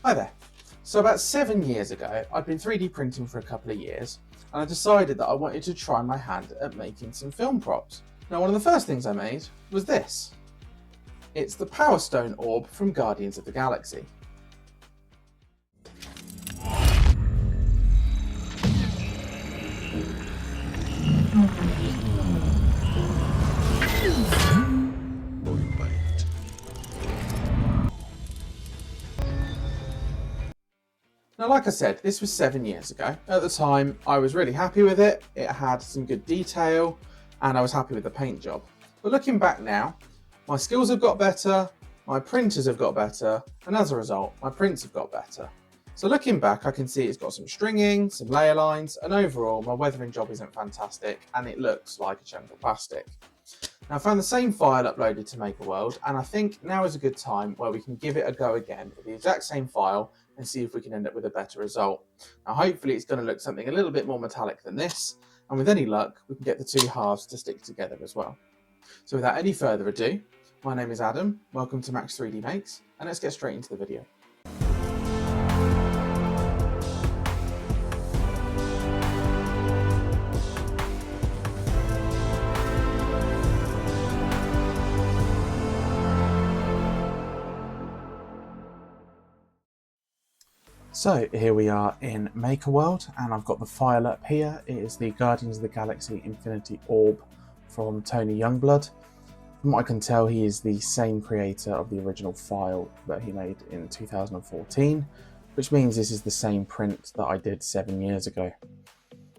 Hi there. So about 7 years ago, I'd been 3D printing for a couple of years, and I decided that I wanted to try my hand at making some film props. Now, one of the first things I made was this. It's the Power Stone orb from Guardians of the Galaxy. Now, like I said, this was 7 years ago. At the time, I was really happy with it. It had some good detail, and I was happy with the paint job. But looking back now, my skills have got better, my printers have got better, and as a result, my prints have got better. So looking back, I can see it's got some stringing, some layer lines, and overall, my weathering job isn't fantastic, and it looks like a chunk of plastic. Now, I found the same file uploaded to Makerworld, and I think now is a good time where we can give it a go again with the exact same file and see if we can end up with a better result. Now, hopefully it's going to look something a little bit more metallic than this, and with any luck, we can get the two halves to stick together as well. So without any further ado, my name is Adam, welcome to Max 3D Makes, and let's get straight into the video. So here we are in Makerworld, and I've got the file up here. It is the Guardians of the Galaxy Infinity Orb from Tony Youngblood. From what I can tell, he is the same creator of the original file that he made in 2014, which means this is the same print that I did 7 years ago.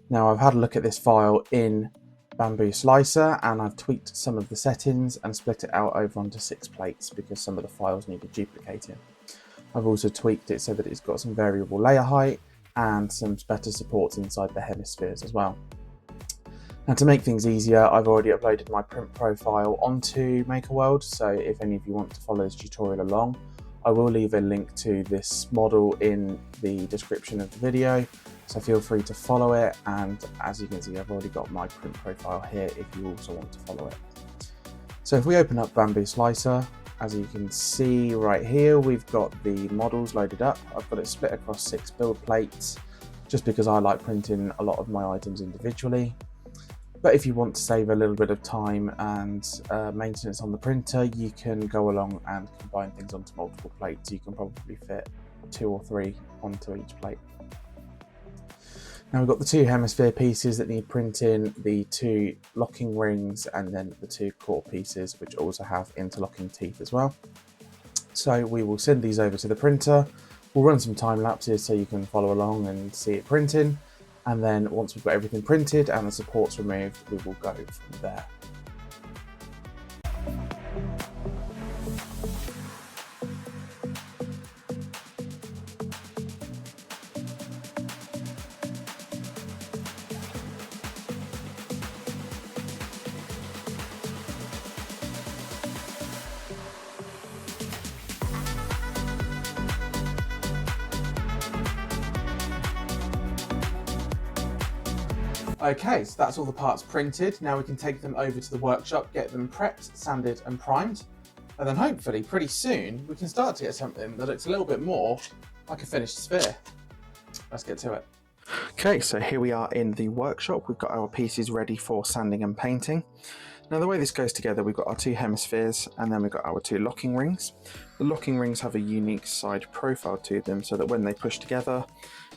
Now, I've had a look at this file in Bamboo Slicer, and I've tweaked some of the settings and split it out over onto 6 plates because some of the files needed duplicating. I've also tweaked it so that it's got some variable layer height and some better supports inside the hemispheres as well. Now, to make things easier, I've already uploaded my print profile onto Makerworld, so if any of you want to follow this tutorial along, I will leave a link to this model in the description of the video, so feel free to follow it. And as you can see, I've already got my print profile here if you also want to follow it. So if we open up Bamboo Slicer, as you can see right here, we've got the models loaded up. I've got it split across 6 build plates, just because I like printing a lot of my items individually. But if you want to save a little bit of time and maintenance on the printer, you can go along and combine things onto multiple plates. You can probably fit 2 or 3 onto each plate. Now we've got the 2 hemisphere pieces that need printing, the 2 locking rings, and then the 2 core pieces, which also have interlocking teeth as well. So we will send these over to the printer. We'll run some time lapses so you can follow along and see it printing. And then once we've got everything printed and the supports removed, we will go from there. Okay, so that's all the parts printed. Now we can take them over to the workshop, get them prepped, sanded and primed. And then hopefully pretty soon we can start to get something that looks a little bit more like a finished sphere. Let's get to it. Okay, so here we are in the workshop. We've got our pieces ready for sanding and painting. Now the way this goes together, we've got our 2 hemispheres and then we've got our 2 locking rings. The locking rings have a unique side profile to them so that when they push together,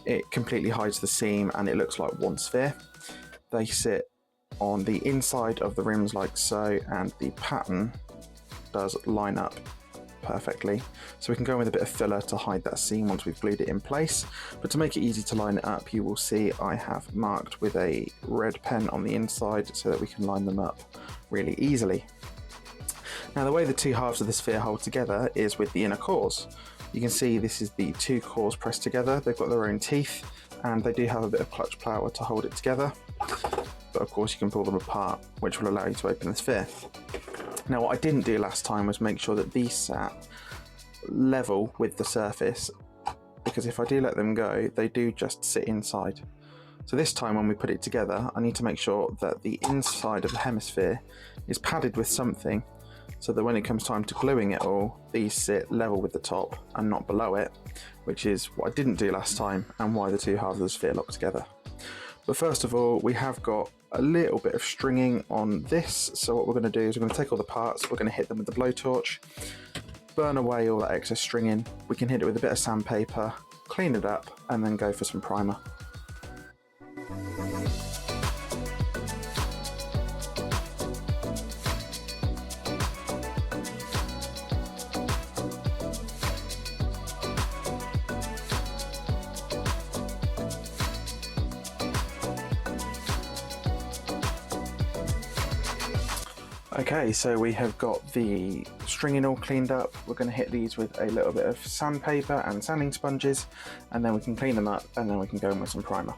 it completely hides the seam and it looks like one sphere. They sit on the inside of the rims like so, and the pattern does line up perfectly. So we can go in with a bit of filler to hide that seam once we've glued it in place. But to make it easy to line it up, you will see I have marked with a red pen on the inside so that we can line them up really easily. Now the way the 2 halves of the sphere hold together is with the inner cores. You can see this is the 2 cores pressed together. They've got their own teeth and they do have a bit of clutch power to hold it together. But of course you can pull them apart, which will allow you to open the sphere. Now what I didn't do last time was make sure that these sat level with the surface, because if I do let them go, they do just sit inside. So this time when we put it together, I need to make sure that the inside of the hemisphere is padded with something so that when it comes time to gluing it all, these sit level with the top and not below it, which is what I didn't do last time and why the two halves of the sphere lock together. But first of all, we have got a little bit of stringing on this, so what we're going to do is we're going to take all the parts, we're going to hit them with the blowtorch, burn away all that excess stringing. We can hit it with a bit of sandpaper, clean it up, and then go for some primer. Okay, so we have got the stringing all cleaned up. We're going to hit these with a little bit of sandpaper and sanding sponges, and then we can clean them up, and then we can go in with some primer.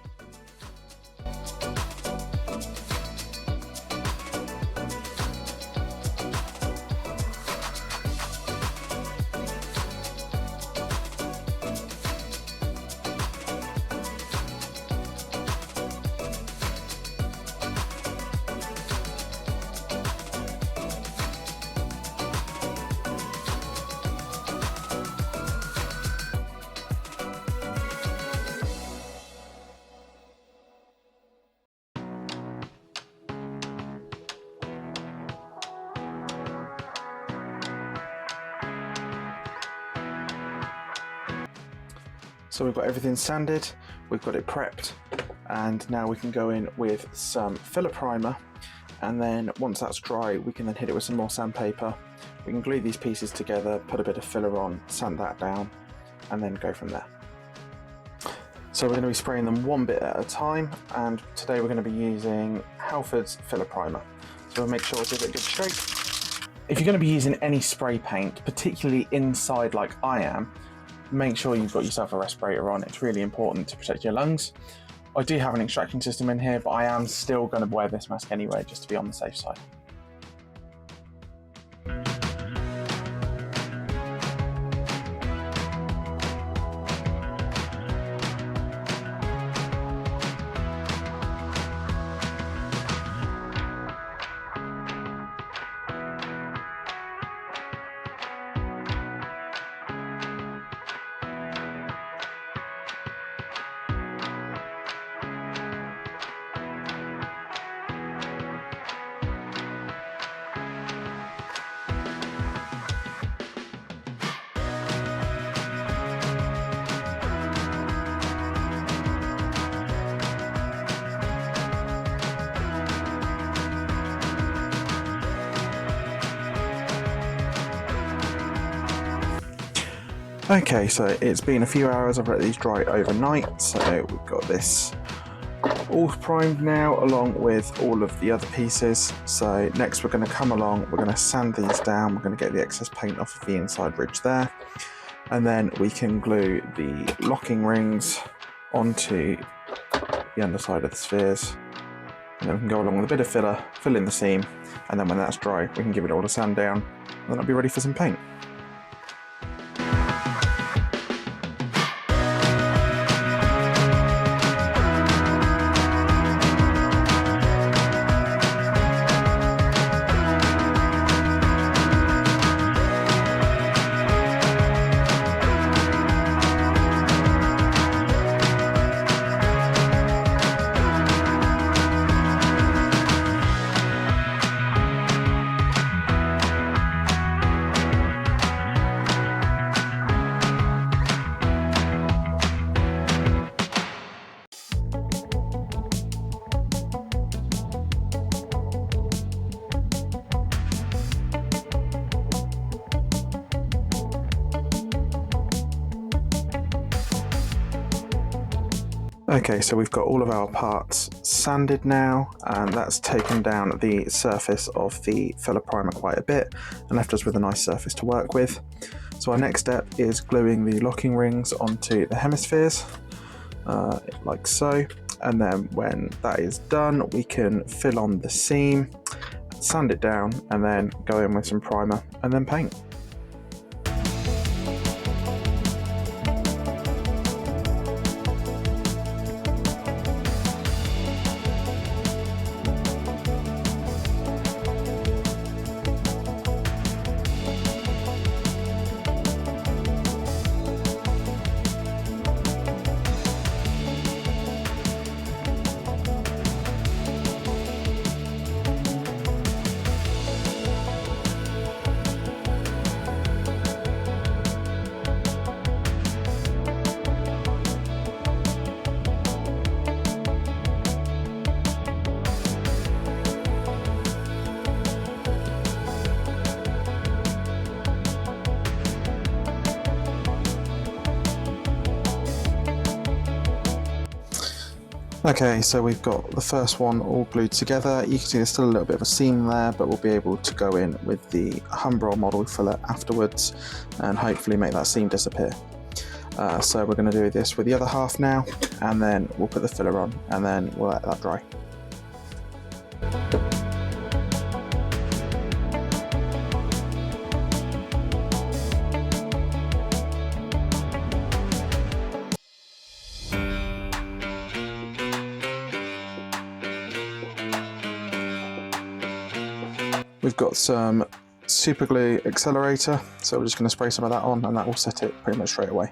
So we've got everything sanded, we've got it prepped, and now we can go in with some filler primer, and then once that's dry we can then hit it with some more sandpaper. We can glue these pieces together, put a bit of filler on, sand that down, and then go from there. So we're going to be spraying them one bit at a time, and today we're going to be using Halford's filler primer. So we'll make sure to give it a good shake. If you're going to be using any spray paint, particularly inside like I am, make sure you've got yourself a respirator on. It's really important to protect your lungs. I do have an extraction system in here, but I am still going to wear this mask anyway, just to be on the safe side. Okay, so it's been a few hours, I've let these dry overnight, so we've got this all primed now along with all of the other pieces. So next we're going to come along, we're going to sand these down, we're going to get the excess paint off of the inside ridge there, and then we can glue the locking rings onto the underside of the spheres, and then we can go along with a bit of filler, fill in the seam, and then when that's dry we can give it all a sand down, and then I'll be ready for some paint. Okay, so we've got all of our parts sanded now, and that's taken down the surface of the filler primer quite a bit and left us with a nice surface to work with. So our next step is gluing the locking rings onto the hemispheres, like so, and then when that is done we can fill on the seam, sand it down, and then go in with some primer and then paint. Okay, so we've got the first one all glued together. You can see there's still a little bit of a seam there, but we'll be able to go in with the Humbrol model filler afterwards and hopefully make that seam disappear. So we're going to do this with the other half now, and then we'll put the filler on and then we'll let that dry. We've got some super glue accelerator, so we're just going to spray some of that on and that will set it pretty much straight away.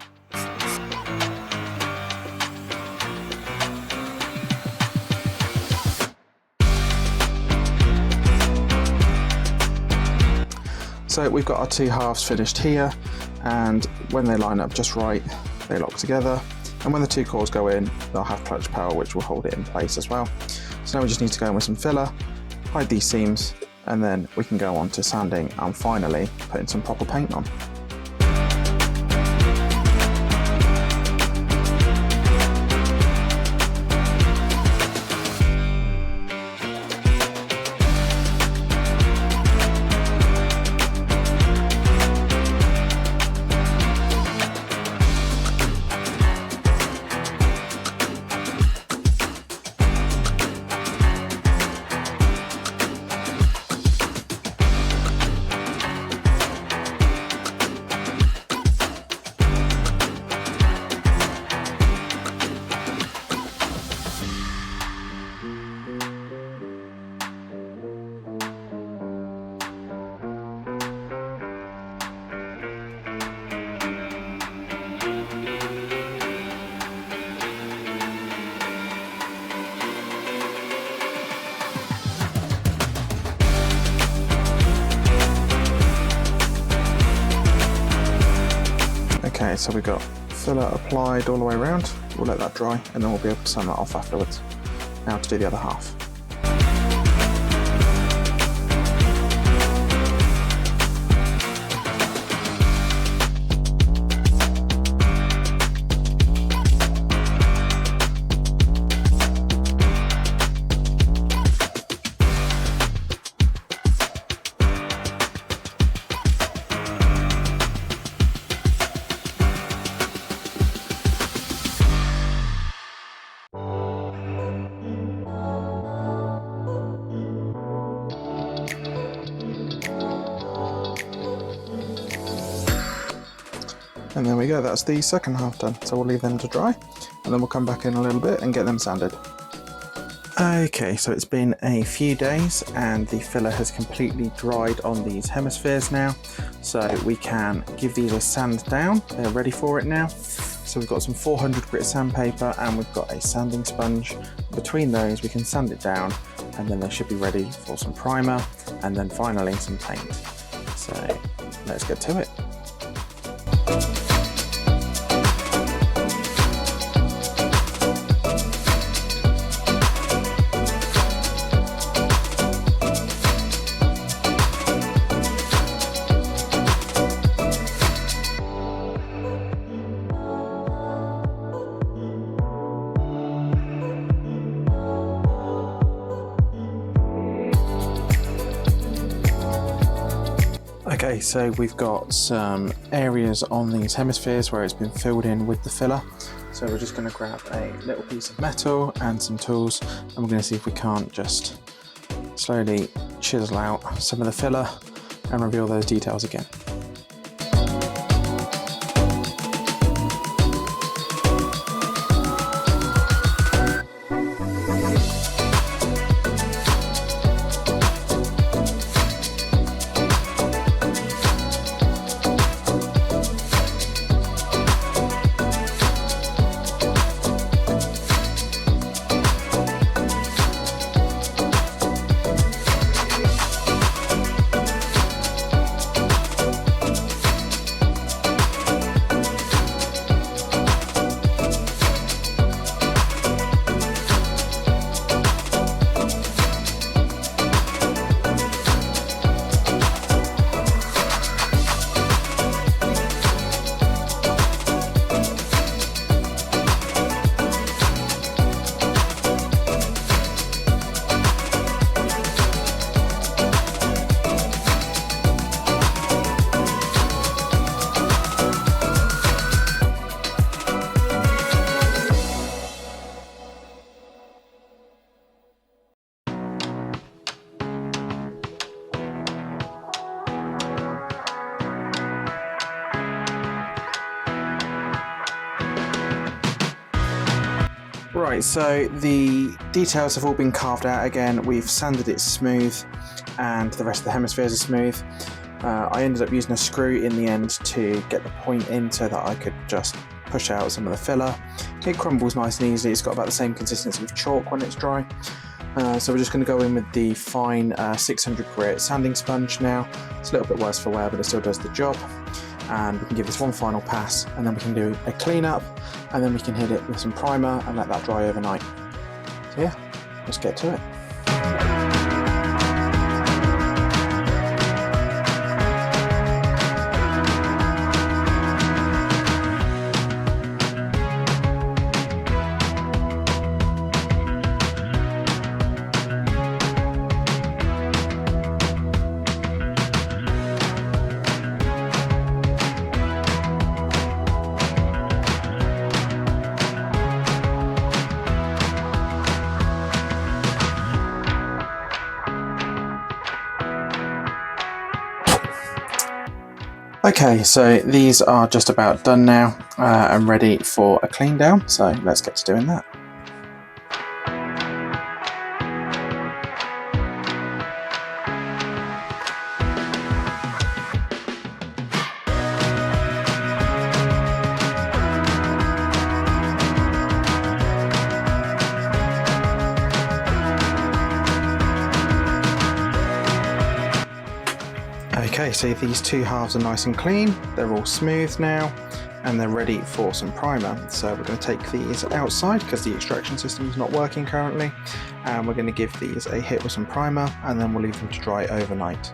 So we've got our two halves finished here, and when they line up just right, they lock together, and when the two cores go in, they'll have clutch power which will hold it in place as well. So now we just need to go in with some filler, hide these seams, and then we can go on to sanding and finally putting some proper paint on. Okay, so we've got filler applied all the way around. We'll let that dry and then we'll be able to sand that off afterwards. Now to do the other half. And there we go, that's the second half done. So we'll leave them to dry and then we'll come back in a little bit and get them sanded. Okay, so it's been a few days and the filler has completely dried on these hemispheres now. So we can give these a sand down, they're ready for it now. So we've got some 400 grit sandpaper and we've got a sanding sponge. Between those we can sand it down and then they should be ready for some primer and then finally some paint. So let's get to it. Okay, so we've got some areas on these hemispheres where it's been filled in with the filler. So we're just going to grab a little piece of metal and some tools and we're going to see if we can't just slowly chisel out some of the filler and reveal those details again. Right, so the details have all been carved out again. We've sanded it smooth and the rest of the hemispheres are smooth. I ended up using a screw in the end to get the point in so that I could just push out some of the filler. It crumbles nice and easily. It's got about the same consistency of chalk when it's dry. So we're just going to go in with the fine 600 grit sanding sponge now. It's a little bit worse for wear, but it still does the job. And we can give this one final pass, and then we can do a clean up, and then we can hit it with some primer and let that dry overnight. So yeah, let's get to it. Okay, so these are just about done now and ready for a clean down, so let's get to doing that. Okay, so these two halves are nice and clean, they're all smooth now, and they're ready for some primer. So we're going to take these outside because the extraction system is not working currently, and we're going to give these a hit with some primer, and then we'll leave them to dry overnight.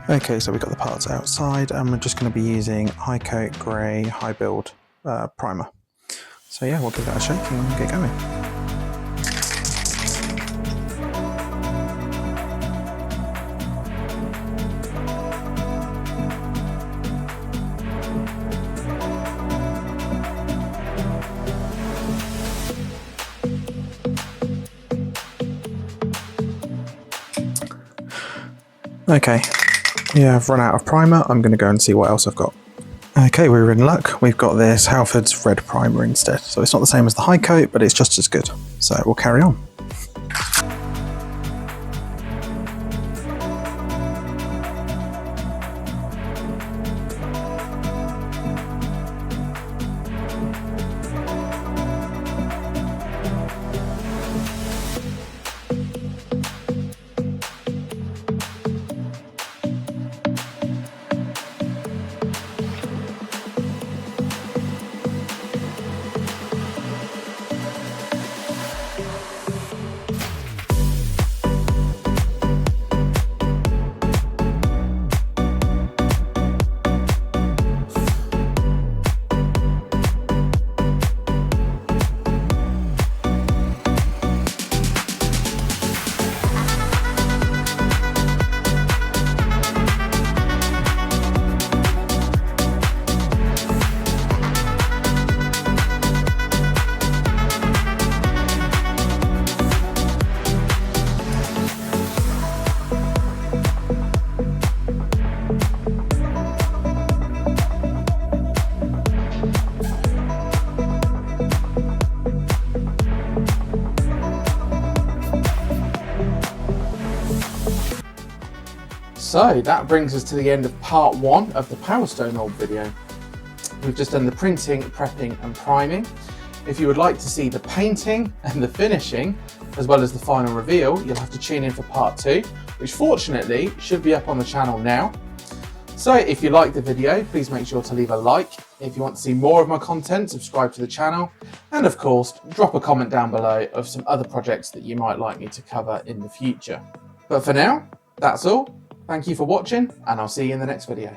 Okay, so we've got the parts outside, and we're just going to be using High Coat Grey High Build primer. So yeah, we'll give that a shake and get going. Okay, yeah, I've run out of primer. I'm going to go and see what else I've got. Okay, we're in luck. We've got this Halford's red primer instead. So it's not the same as the High Coat, but it's just as good. So we'll carry on. So that brings us to the end of part 1 of the Power Stone Orb video. We've just done the printing, prepping and priming. If you would like to see the painting and the finishing, as well as the final reveal, you'll have to tune in for part 2, which fortunately should be up on the channel now. So if you liked the video, please make sure to leave a like. If you want to see more of my content, subscribe to the channel. And of course, drop a comment down below of some other projects that you might like me to cover in the future. But for now, that's all. Thank you for watching, and I'll see you in the next video.